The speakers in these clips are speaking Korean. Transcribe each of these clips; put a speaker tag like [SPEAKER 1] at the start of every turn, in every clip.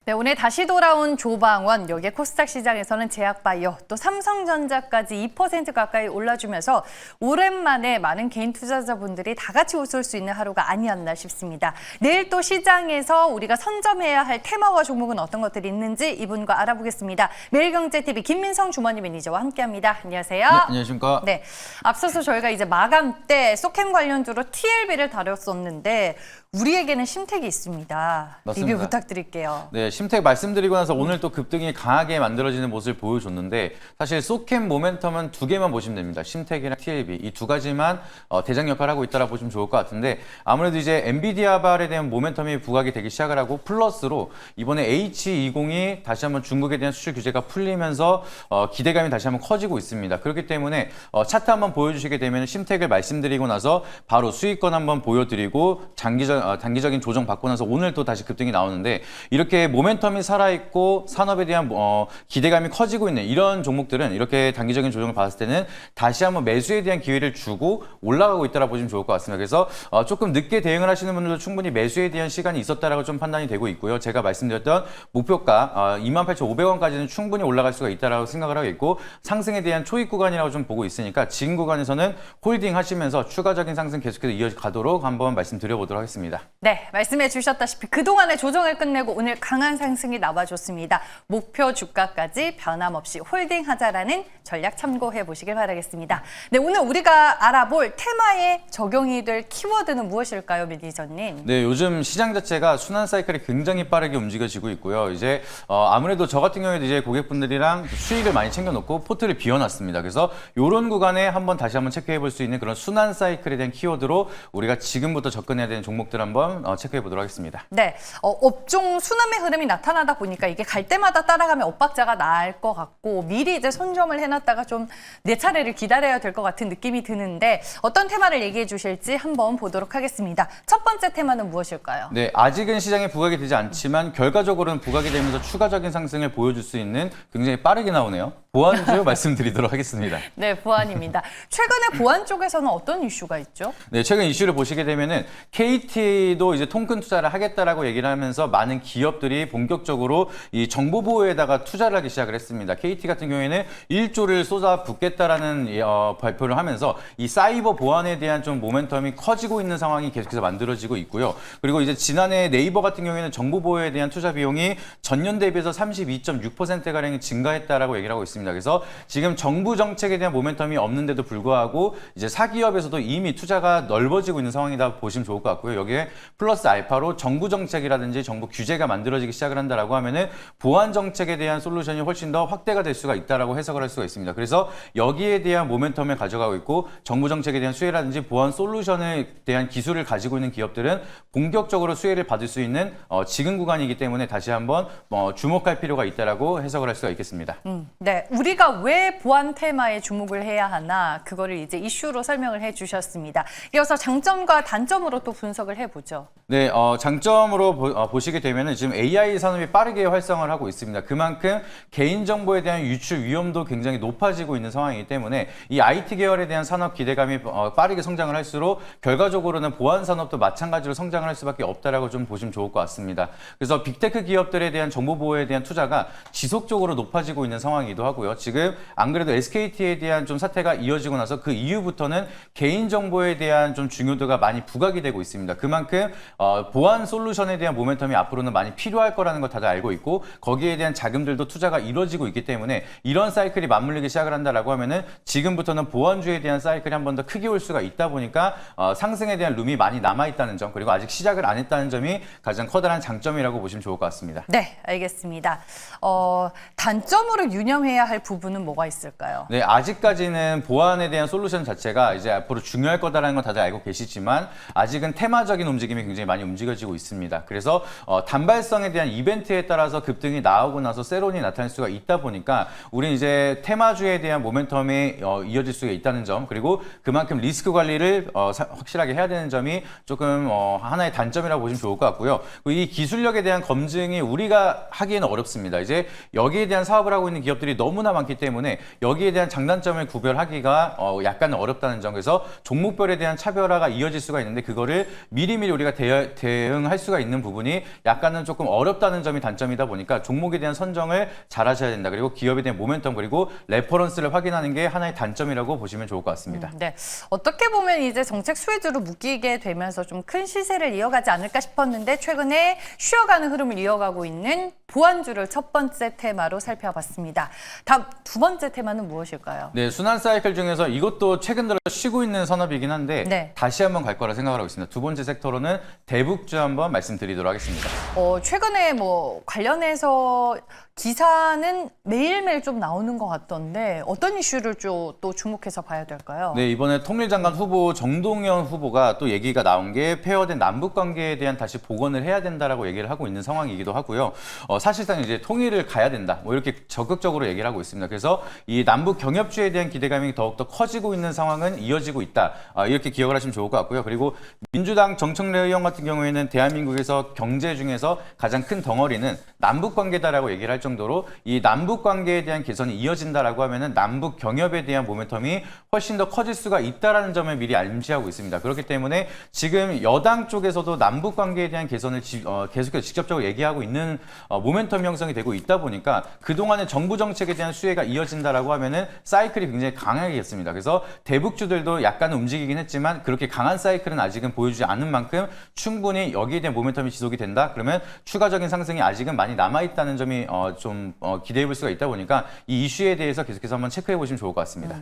[SPEAKER 1] 네, 오늘 다시 돌아온 조방원, 여기에 코스닥 시장에서는 제약바이오, 또 삼성전자까지 2% 가까이 올라주면서 오랜만에 많은 개인 투자자분들이 다 같이 웃을 수 있는 하루가 아니었나 싶습니다. 내일 또 시장에서 우리가 선점해야 할 테마와 종목은 어떤 것들이 있는지 이분과 알아보겠습니다. 매일경제TV 김민성 주머니 매니저와 함께합니다. 안녕하세요.
[SPEAKER 2] 네, 안녕하십니까.
[SPEAKER 1] 네, 앞서서 저희가 이제 마감 때 소캠 관련주로 TLB를 다뤘었는데 우리에게는 심택이 있습니다.
[SPEAKER 2] 맞습니다.
[SPEAKER 1] 리뷰 부탁드릴게요.
[SPEAKER 2] 네, 심택 말씀드리고 나서 오늘 또 급등이 강하게 만들어지는 모습을 보여줬는데 사실 소캠 모멘텀은 두 개만 보시면 됩니다. 심택이랑 TLB 이 두 가지만 대장 역할을 하고 있다고 보시면 좋을 것 같은데 아무래도 이제 엔비디아 발에 대한 모멘텀이 부각이 되기 시작을 하고 플러스로 이번에 H20이 다시 한번 중국에 대한 수출 규제가 풀리면서 기대감이 다시 한번 커지고 있습니다. 그렇기 때문에 차트 한번 보여주시게 되면 심택을 말씀드리고 나서 바로 수익권 한번 보여드리고 단기적인 조정 받고 나서 오늘 또 다시 급등이 나오는데 이렇게 모멘텀이 살아있고 산업에 대한 기대감이 커지고 있는 이런 종목들은 이렇게 단기적인 조정을 받았을 때는 다시 한번 매수에 대한 기회를 주고 올라가고 있다고 보시면 좋을 것 같습니다. 그래서 조금 늦게 대응을 하시는 분들도 충분히 매수에 대한 시간이 있었다라고 좀 판단이 되고 있고요. 제가 말씀드렸던 목표가 28,500원까지는 충분히 올라갈 수가 있다라고 생각을 하고 있고 상승에 대한 초입 구간이라고 좀 보고 있으니까 지금 구간에서는 홀딩 하시면서 추가적인 상승 계속해서 이어가도록 한번 말씀드려보도록 하겠습니다.
[SPEAKER 1] 네, 말씀해 주셨다시피 그동안의 조정을 끝내고 오늘 강한 상승이 나와줬습니다. 목표 주가까지 변함없이 홀딩하자라는 전략 참고해 보시길 바라겠습니다. 네, 오늘 우리가 알아볼 테마에 적용이 될 키워드는 무엇일까요, 매니저님?
[SPEAKER 2] 네, 요즘 시장 자체가 순환 사이클이 굉장히 빠르게 움직여지고 있고요. 이제 아무래도 저 같은 경우에도 이제 고객분들이랑 수익을 많이 챙겨놓고 포트를 비워놨습니다. 그래서 이런 구간에 다시 한번 체크해 볼 수 있는 그런 순환 사이클에 대한 키워드로 우리가 지금부터 접근해야 되는 종목들 한번 체크해 보도록 하겠습니다.
[SPEAKER 1] 네, 업종 순환의 흐름이 나타나다 보니까 이게 갈 때마다 따라가면 엇박자가 날 것 같고 미리 이제 선점을 해놨다가 좀 내 차례를 기다려야 될 것 같은 느낌이 드는데 어떤 테마를 얘기해 주실지 한번 보도록 하겠습니다. 첫 번째 테마는 무엇일까요?
[SPEAKER 2] 네, 아직은 시장에 부각이 되지 않지만 결과적으로는 부각이 되면서 추가적인 상승을 보여줄 수 있는 굉장히 빠르게 나오네요. 보완주 말씀드리도록 하겠습니다.
[SPEAKER 1] 네, 보안입니다. 최근에 보안 쪽에서는 어떤 이슈가 있죠?
[SPEAKER 2] 네, 최근 이슈를 보시게 되면은 KT도 이제 통큰 투자를 하겠다라고 얘기를 하면서 많은 기업들이 본격적으로 이 정보 보호에다가 투자를 하기 시작을 했습니다. KT 같은 경우에는 1조를 쏟아붓겠다라는 발표를 하면서 이 사이버 보안에 대한 좀 모멘텀이 커지고 있는 상황이 계속해서 만들어지고 있고요. 그리고 이제 지난해 네이버 같은 경우에는 정보 보호에 대한 투자 비용이 전년 대비해서 32.6%가량이 증가했다라고 얘기를 하고 있습니다. 그래서 지금 정부 정책에 대한 모멘텀이 없는데도 불구하고 이제 사기업에서도 이미 투자가 넓어지고 있는 상황이다 보시면 좋을 것 같고요. 여기에 플러스 알파로 정부 정책이라든지 정부 규제가 만들어지기 시작을 한다라고 하면은 보안 정책에 대한 솔루션이 훨씬 더 확대가 될 수가 있다라고 해석을 할 수가 있습니다. 그래서 여기에 대한 모멘텀을 가져가고 있고 정부 정책에 대한 수혜라든지 보안 솔루션에 대한 기술을 가지고 있는 기업들은 본격적으로 수혜를 받을 수 있는 지금 구간이기 때문에 다시 한번 주목할 필요가 있다라고 해석을 할 수가 있겠습니다.
[SPEAKER 1] 네, 우리가 왜 보안 테마에 주목을 해야 하나 그거를 이제 이슈로 설명을 해주셨습니다. 이어서 장점과 단점으로 또 분석을 해보죠.
[SPEAKER 2] 네, 장점으로 보시게 되면은 지금 AI 산업이 빠르게 활성화를 하고 있습니다. 그만큼 개인정보에 대한 유출 위험도 굉장히 높아지고 있는 상황이기 때문에 이 IT 계열에 대한 산업 기대감이 빠르게 성장을 할수록 결과적으로는 보안 산업도 마찬가지로 성장을 할 수밖에 없다라고 좀 보시면 좋을 것 같습니다. 그래서 빅테크 기업들에 대한 정보 보호에 대한 투자가 지속적으로 높아지고 있는 상황이기도 하고요. 지금 안 그래도 SKT에 대한 좀 사태가 이어지고 나서 그 이후부터는 개인정보에 대한 좀 중요도가 많이 부각이 되고 있습니다. 그만큼 보안 솔루션에 대한 모멘텀이 앞으로는 많이 필요할 거라는 걸 다들 알고 있고 거기에 대한 자금들도 투자가 이루어지고 있기 때문에 이런 사이클이 맞물리기 시작을 한다라고 하면은 지금부터는 보안주에 대한 사이클이 한 번 더 크게 올 수가 있다 보니까 상승에 대한 룸이 많이 남아있다는 점 그리고 아직 시작을 안 했다는 점이 가장 커다란 장점이라고 보시면 좋을 것 같습니다.
[SPEAKER 1] 네, 알겠습니다. 단점으로 유념해야 할 부분은 뭐가 있을까요?
[SPEAKER 2] 네, 아직까지는 보안에 대한 솔루션 자체가 이제 앞으로 중요할 거다라는 건 다들 알고 계시지만 아직은 테마적인 움직임이 굉장히 많이 움직여지고 있습니다. 그래서 단발성에 대한 이벤트에 따라서 급등이 나오고 나서 세론이 나타날 수가 있다 보니까 우리는 이제 테마주에 대한 모멘텀이 이어질 수가 있다는 점 그리고 그만큼 리스크 관리를 확실하게 해야 되는 점이 조금 하나의 단점이라고 보시면 좋을 것 같고요. 이 기술력에 대한 검증이 우리가 하기에는 어렵습니다. 이제 여기에 대한 사업을 하고 있는 기업들이 너무 너무나 많기 때문에 여기에 대한 장단점을 구별하기가 약간 어렵다는 점. 그래서 종목별에 대한 차별화가 이어질 수가 있는데 그거를 미리미리 우리가 대응할 수가 있는 부분이 약간은 조금 어렵다는 점이 단점이다 보니까 종목에 대한 선정을 잘 하셔야 된다. 그리고 기업에 대한 모멘텀 그리고 레퍼런스를 확인하는 게 하나의 단점이라고 보시면 좋을 것 같습니다.
[SPEAKER 1] 네. 어떻게 보면 이제 정책 수혜주로 묶이게 되면서 좀 큰 시세를 이어가지 않을까 싶었는데 최근에 쉬어가는 흐름을 이어가고 있는 보안주를 첫 번째 테마로 살펴봤습니다. 다음 두 번째 테마는 무엇일까요?
[SPEAKER 2] 네, 순환 사이클 중에서 이것도 최근 들어 쉬고 있는 산업이긴 한데
[SPEAKER 1] 네.
[SPEAKER 2] 다시 한번 갈 거라 생각을 하고 있습니다. 두 번째 섹터로는 대북주 한번 말씀드리도록 하겠습니다.
[SPEAKER 1] 최근에 뭐 관련해서 기사는 매일매일 좀 나오는 것 같던데 어떤 이슈를 또 주목해서 봐야 될까요?
[SPEAKER 2] 네, 이번에 통일장관 후보 정동영 후보가 또 얘기가 나온 게 폐허된 남북 관계에 대한 다시 복원을 해야 된다라고 얘기를 하고 있는 상황이기도 하고요. 사실상 이제 통일을 가야 된다. 뭐 이렇게 적극적으로 얘기를 하고 있습니다. 그래서 이 남북 경협주에 대한 기대감이 더욱더 커지고 있는 상황은 이어지고 있다. 이렇게 기억을 하시면 좋을 것 같고요. 그리고 민주당 정청래 의원 같은 경우에는 대한민국에서 경제 중에서 가장 큰 덩어리는 남북 관계다라고 얘기를 할 정도로 이 남북 관계에 대한 개선이 이어진다라고 하면은 남북 경협에 대한 모멘텀이 훨씬 더 커질 수가 있다라는 점을 미리 암시하고 있습니다. 그렇기 때문에 지금 여당 쪽에서도 남북 관계에 대한 개선을 계속해서 직접적으로 얘기하고 있는 모멘텀 형성이 되고 있다 보니까 그동안의 정부 정책에 대한 수혜가 이어진다라고 하면은 사이클이 굉장히 강하겠습니다. 그래서 대북주들도 약간 움직이긴 했지만 그렇게 강한 사이클은 아직은 보여주지 않은 만큼 충분히 여기에 대한 모멘텀이 지속이 된다. 그러면 추가적인 상승이 아직은 많이 남아있다는 점이 좀 기대해 볼 수가 있다 보니까 이 이슈에 대해서 계속해서 한번 체크해 보시면 좋을 것 같습니다.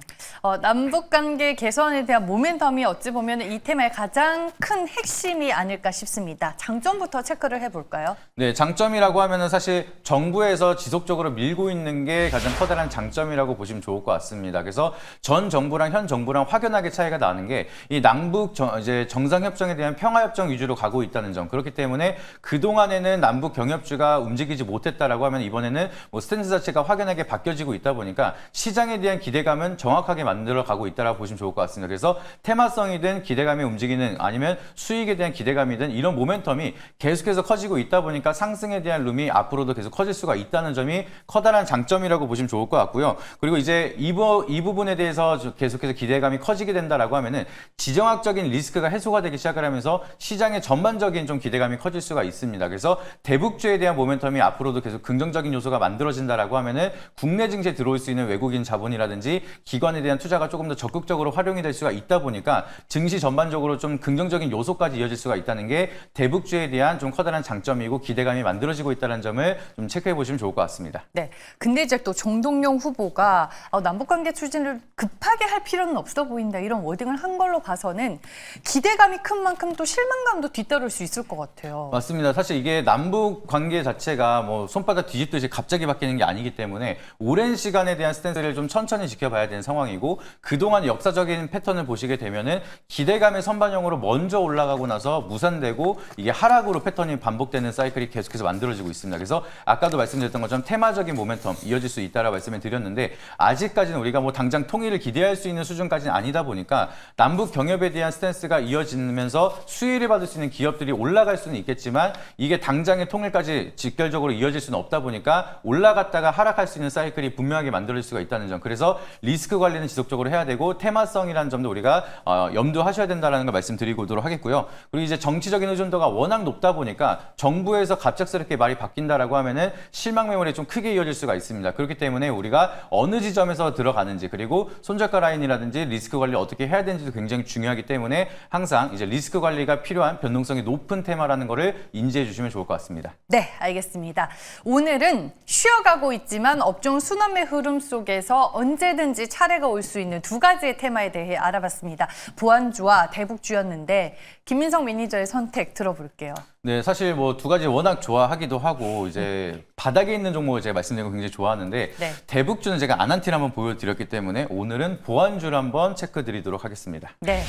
[SPEAKER 1] 남북 관계 개선에 대한 모멘텀이 어찌 보면 이 테마의 가장 큰 핵심이 아닐까 싶습니다. 장점부터 체크를 해볼까요?
[SPEAKER 2] 네, 장점이라고 하면은 사실 정부에서 지속적으로 밀고 있는 게 가장 커다란 장점이라고 보시면 좋을 것 같습니다. 그래서 전 정부랑 현 정부랑 확연하게 차이가 나는 게 이 남북 이제 정상협정에 대한 평화협정 위주로 가고 있다는 점. 그렇기 때문에 그동안에는 남북 경협주가 움직이지 못했다라고 하면 이번에는 뭐 스탠스 자체가 확연하게 바뀌어지고 있다 보니까 시장에 대한 기대감은 정확하게 만들어 가고 있다라고 보시면 좋을 것 같습니다. 그래서 테마성이든 기대감이 움직이는 아니면 수익에 대한 기대감이든 이런 모멘텀이 계속해서 커지고 있다 보니까 상승에 대한 룸이 앞으로도 계속 커질 수가 있다는 점이 커다란 장점이라고 보시면 좋을 것 같고요. 그리고 이제 이 부분에 대해서 계속해서 기대감이 커지게 된다라고 하면은 지정학적인 리스크가 해소가 되기 시작을 하면서 시장의 전반적인 좀 기대감이 커질 수가 있습니다. 그래서 대북주에 대한 모멘텀이 앞으로도 계속 긍정적인 요소가 만들어진다라고 하면은 국내 증시에 들어올 수 있는 외국인 자본이라든지 기관에 대한 투자가 조금 더 적극적으로 활용이 될 수가 있다 보니까 증시 전반적으로 좀 긍정적인 요소까지 이어질 수가 있다는 게 대북주에 대한 좀 커다란 장점이고 기대감이 만들어지고 있다는 점을 좀 체크해 보시면 좋을 것 같습니다.
[SPEAKER 1] 네. 근데 이제 또 정동영 후보가 남북관계 추진을 급하게 할 필요는 없어 보인다 이런 워딩을 한 걸로 봐서는 기대감이 큰 만큼 또 실망감도 뒤따를 수 있을 것 같아요.
[SPEAKER 2] 맞습니다. 사실 이게 남북 관계 자체가 뭐 손바닥 뒤집듯이 갑자기 바뀌는 게 아니기 때문에 오랜 시간에 대한 스탠스를 좀 천천히 지켜봐야 되는 상황이고 그동안 역사적인 패턴을 보시게 되면은 기대감의 선반영으로 먼저 올라가고 나서 무산되고 이게 하락으로 패턴이 반복되는 사이클이 계속해서 만들어지고 있습니다. 그래서 아까도 말씀드렸던 것처럼 테마적인 모멘텀 이어질 수 있다라고 말씀을 드렸는데 아직까지는 우리가 뭐 당장 통일을 기대할 수 있는 수준까지는 아니다 보니까 남북 경협에 대한 스탠스가 이어지면서 수혜를 받을 수 있는 기업들이 올라갈 수는 있겠지만 이게 당장의 통일까지 직결적으로 이어질 수는 없다 보니까 올라갔다가 하락할 수 있는 사이클이 분명하게 만들어질 수가 있다는 점. 그래서 리스크 관리는 지속적으로 해야 되고 테마성이라는 점도 우리가 염두하셔야 된다는 걸 말씀드리도록 하겠고요. 그리고 이제 정치적인 의존도가 워낙 높다 보니까 정부에서 갑작스럽게 말이 바뀐다라고 하면은 실망 매물이 좀 크게 이어질 수가 있습니다. 그렇기 때문에 우리가 어느 지점에서 들어가는지 그리고 손절가 라인이라든지 리스크 관리 어떻게 해야 되는지도 굉장히 중요하기 때문에 항상 이제 리스크 관리가 필요한 변동성이 높은 테마라는 거를 인지해 주시면 좋을 것 같습니다.
[SPEAKER 1] 네, 알겠습니다. 오늘은 쉬어가고 있지만 업종 순환매 흐름 속에서 언제든지 차례가 올 수 있는 두 가지의 테마에 대해 알아봤습니다. 보안주와 대북주였는데 김민석 매니저의 선택 들어볼게요.
[SPEAKER 2] 네, 사실 뭐 두 가지 워낙 좋아하기도 하고 이제 바닥에 있는 종목을 제가 말씀드린 거 굉장히 좋아하는데
[SPEAKER 1] 네.
[SPEAKER 2] 대북주는 제가 안한티를 한번 보여드렸기 때문에 오늘은 보안주를 한번 체크드리도록 하겠습니다.
[SPEAKER 1] 네,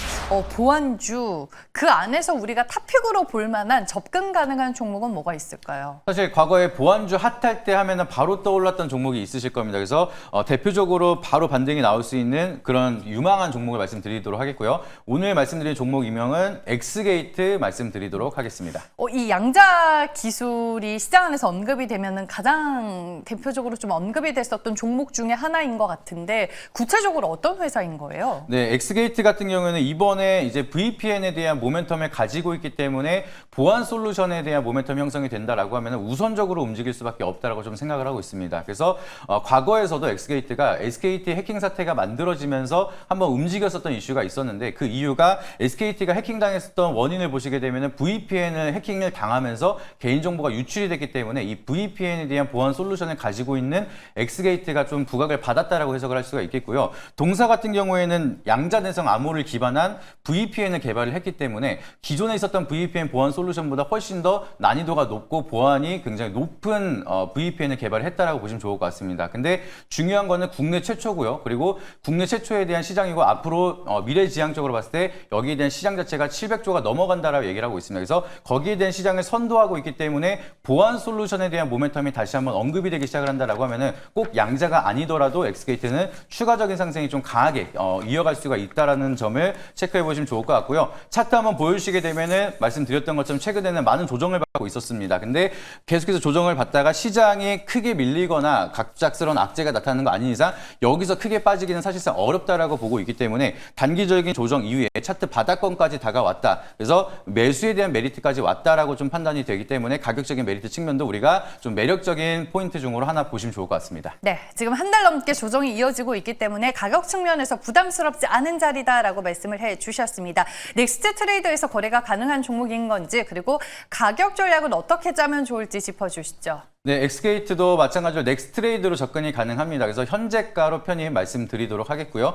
[SPEAKER 1] 보안주 그 안에서 우리가 탑픽으로 볼 만한 접근 가능한 종목은 뭐가 있을까요?
[SPEAKER 2] 사실 과거에 보안주 핫할 때 하면은 바로 떠올랐던 종목이 있으실 겁니다. 그래서 대표적으로 바로 반등이 나올 수 있는 그런 유망한 종목을 말씀드리도록 하겠고요. 오늘 말씀드린 종목 이명은 엑스게이트 말씀드리도록 하겠습니다.
[SPEAKER 1] 이 양자 기술이 시장 안에서 언급이 되면은 가장 대표적으로 좀 언급이 됐었던 종목 중에 하나인 것 같은데 구체적으로 어떤 회사인 거예요?
[SPEAKER 2] 네, 엑스게이트 같은 경우에는 이번에 이제 VPN에 대한 모멘텀을 가지고 있기 때문에 보안 솔루션에 대한 모멘텀 형성이 된다라고 하면 우선적으로 움직일 수밖에 없다라고 좀 생각을 하고 있습니다. 그래서 과거에서도 엑스게이트가 SKT 해킹 사태가 만들어지면서 한번 움직였었던 이슈가 있었는데 그 이유가 SKT가 해킹당했었던 원인을 보시게 되면 VPN을 해킹을 당하면서 개인정보가 유출이 됐기 때문에 이 VPN에 대한 보안 솔루션을 가지고 있는 엑스게이트가 좀 부각을 받았다라고 해석을 할 수가 있겠고요. 동사 같은 경우에는 양자내성 암호를 기반한 VPN을 개발을 했기 때문에 기존에 있었던 VPN 보안 솔루션보다 훨씬 더 난이도가 높고 보안이 굉장히 높은 VPN을 개발했다라고 보시면 좋을 것 같습니다. 근데 중요한 거는 국내 최초고요. 그리고 국내 최초에 대한 시장이고 앞으로 미래지향적으로 봤을 때 여기에 대한 시장 자체가 700조가 넘어간다라고 얘기를 하고 있습니다. 그래서 거기에 대한 시장을 선도하고 있기 때문에 보안 솔루션에 대한 모멘텀이 다시 한번 언급이 되기 시작을 한다라고 하면은 꼭 양자가 아니더라도 엑스게이트는 추가적인 상승이 좀 강하게 이어갈 수가 있다라는 점을 체크해 보시면 좋을 것 같고요. 차트 한번 보여주시게 되면은 말씀드렸던 것처럼 최근에는 많은 조정을 받고 있었습니다. 근데 계속해서 조정을 받다가 시장이 크게 밀리거나 갑작스러운 악재가 나타나는 거 아닌 이상 여기서 크게 빠지기는 사실상 어렵다라고 보고 있기 때문에 단기적인 조정 이후에 차트 바닥권까지 다가왔다. 그래서 매수에 대한 메리트까지 왔다라고 좀 판단이 되기 때문에 가격적인 메리트 측면도 우리가 좀 매력적인 포인트 중으로 하나 보시면 좋을 것 같습니다.
[SPEAKER 1] 네, 지금 한 달 넘게 조정이 이어지고 있기 때문에 가격 측면에서 부담스럽지 않은 자리다라고 말씀을 해주셨습니다. 넥스트 트레이더에서 거래가 가능한 종목인 건지 그리고 가격 전략은 어떻게 짜면 좋을지 짚어주시죠.
[SPEAKER 2] 네, 엑스게이트도 마찬가지로 넥스트레이드로 접근이 가능합니다. 그래서 현재가로 편히 말씀드리도록 하겠고요.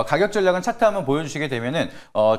[SPEAKER 2] 가격 전략은 차트 한번 보여주시게 되면은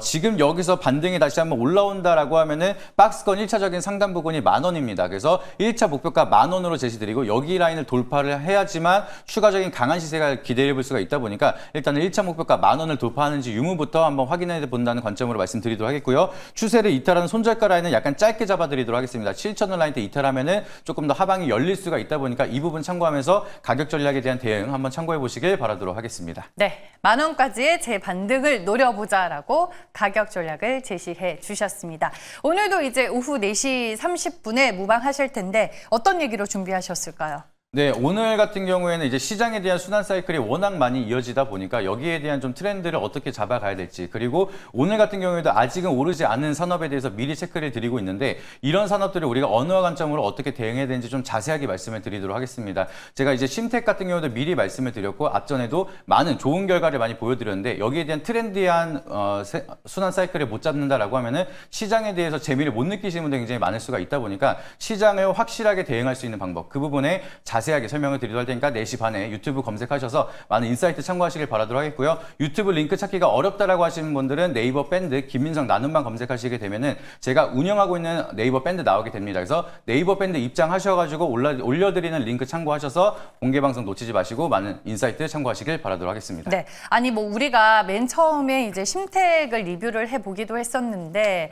[SPEAKER 2] 지금 여기서 반등이 다시 한번 올라온다라고 하면은 박스권 1차적인 상단 부분이 10,000원입니다. 그래서 1차 목표가 10,000원으로 제시드리고 여기 라인을 돌파를 해야지만 추가적인 강한 시세가 기대해 볼 수가 있다 보니까 일단은 1차 목표가 10,000원을 돌파하는지 유무부터 한번 확인해 본다는 관점으로 말씀드리도록 하겠고요. 추세를 이탈하는 손절가 라인은 약간 짧게 잡아드리도록 하겠습니다. 7,000원 라인 때 이탈하면은 조금 더 하방이 열릴 수가 있다 보니까 이 부분 참고하면서 가격 전략에 대한 대응 한번 참고해 보시길 바라도록 하겠습니다.
[SPEAKER 1] 네, 10,000원까지의 재반등을 노려보자라고 가격 전략을 제시해 주셨습니다. 오늘도 이제 오후 4시 30분에 무방하실 텐데 어떤 얘기로 준비하셨을까요?
[SPEAKER 2] 네, 오늘 같은 경우에는 이제 시장에 대한 순환 사이클이 워낙 많이 이어지다 보니까 여기에 대한 좀 트렌드를 어떻게 잡아가야 될지, 그리고 오늘 같은 경우에도 아직은 오르지 않는 산업에 대해서 미리 체크를 드리고 있는데 이런 산업들을 우리가 어느 관점으로 어떻게 대응해야 되는지 좀 자세하게 말씀을 드리도록 하겠습니다. 제가 이제 심텍 같은 경우도 미리 말씀을 드렸고 앞전에도 많은 좋은 결과를 많이 보여드렸는데 여기에 대한 트렌디한 순환 사이클을 못 잡는다라고 하면은 시장에 대해서 재미를 못 느끼시는 분들이 굉장히 많을 수가 있다 보니까 시장을 확실하게 대응할 수 있는 방법, 그 부분에 자세하게 설명을 드리도록 할 테니까 4시 반에 유튜브 검색하셔서 많은 인사이트 참고하시길 바라도록 하겠고요. 유튜브 링크 찾기가 어렵다라고 하시는 분들은 네이버 밴드 김민성 나눔방 검색하시게 되면은 제가 운영하고 있는 네이버 밴드 나오게 됩니다. 그래서 네이버 밴드 입장하셔가지고 올려드리는 링크 참고하셔서 공개 방송 놓치지 마시고 많은 인사이트 참고하시길 바라도록 하겠습니다.
[SPEAKER 1] 네, 아니 뭐 우리가 맨 처음에 이제 심텍을 리뷰를 해보기도 했었는데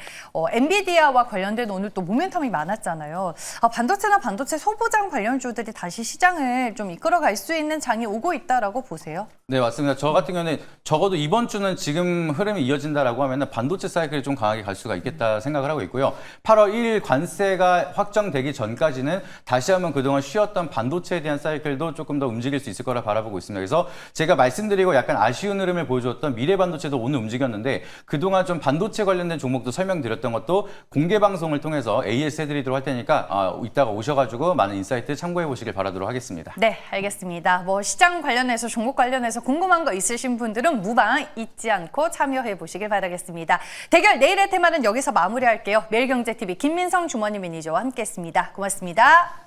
[SPEAKER 1] 엔비디아와 관련된 오늘 또 모멘텀이 많았잖아요. 반도체나 반도체 소부장 관련주들이 다시 시장을 좀 이끌어갈 수 있는 장이 오고 있다라고 보세요?
[SPEAKER 2] 네, 맞습니다. 저 같은 경우는 적어도 이번 주는 지금 흐름이 이어진다라고 하면 반도체 사이클이 좀 강하게 갈 수가 있겠다 생각을 하고 있고요. 8월 1일 관세가 확정되기 전까지는 다시 한번 그동안 쉬었던 반도체에 대한 사이클도 조금 더 움직일 수 있을 거라 바라보고 있습니다. 그래서 제가 말씀드리고 약간 아쉬운 흐름을 보여주었던 미래반도체도 오늘 움직였는데 그동안 좀 반도체 관련된 종목도 설명드렸던 것도 공개 방송을 통해서 AS 해드리도록 할 테니까 이따가 오셔가지고 많은 인사이트 참고해 보시길 바라도록 하겠습니다.
[SPEAKER 1] 네, 알겠습니다. 뭐 시장 관련해서 종목 관련해서 궁금한 거 있으신 분들은 무방 잊지 않고 참여해 보시길 바라겠습니다. 대결 내일의 테마는 여기서 마무리할게요. 매일경제TV 김민성 주머니 매니저와 함께했습니다. 고맙습니다.